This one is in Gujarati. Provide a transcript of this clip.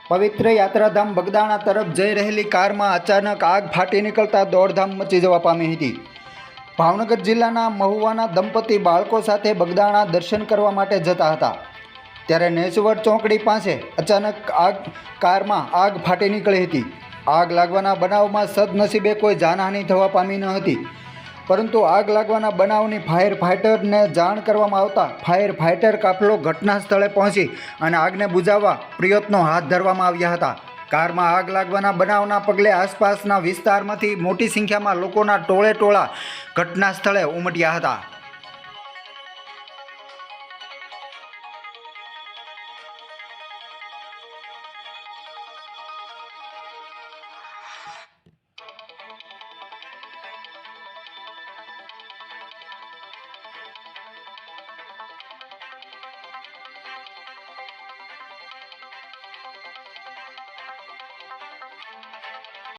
પવિત્ર યાત્રાધામ બગદાણા તરફ જઈ રહેલી કારમાં અચાનક આગ ફાટી નીકળતા દોડધામ મચી જવા પામી હતી। ભાવનગર જિલ્લાના મહુવાના દંપતી બાળકો સાથે બગદાણા દર્શન કરવા માટે જતા હતા, ત્યારે નેસવડ ચોકડી પાસે અચાનક કારમાં આગ ફાટી નીકળી હતી। આગ લાગવાના બનાવમાં સદનસીબે કોઈ જાનહાનિ થવા પામી ન હતી, પરંતુ આગ લાગવાના બનાવની ફાયર ફાઇટરને જાણ કરવામાં આવતા ફાયર ફાઇટર કાફલો ઘટના સ્થળે પહોંચી અને આગને બુઝાવવા પ્રયત્નો હાથ ધરવામાં આવ્યા હતા। કારમાં આગ લાગવાના બનાવના પગલે આસપાસના વિસ્તારમાંથી મોટી સંખ્યામાં લોકોના ટોળે ટોળા ઘટના સ્થળે ઉમટ્યા હતા।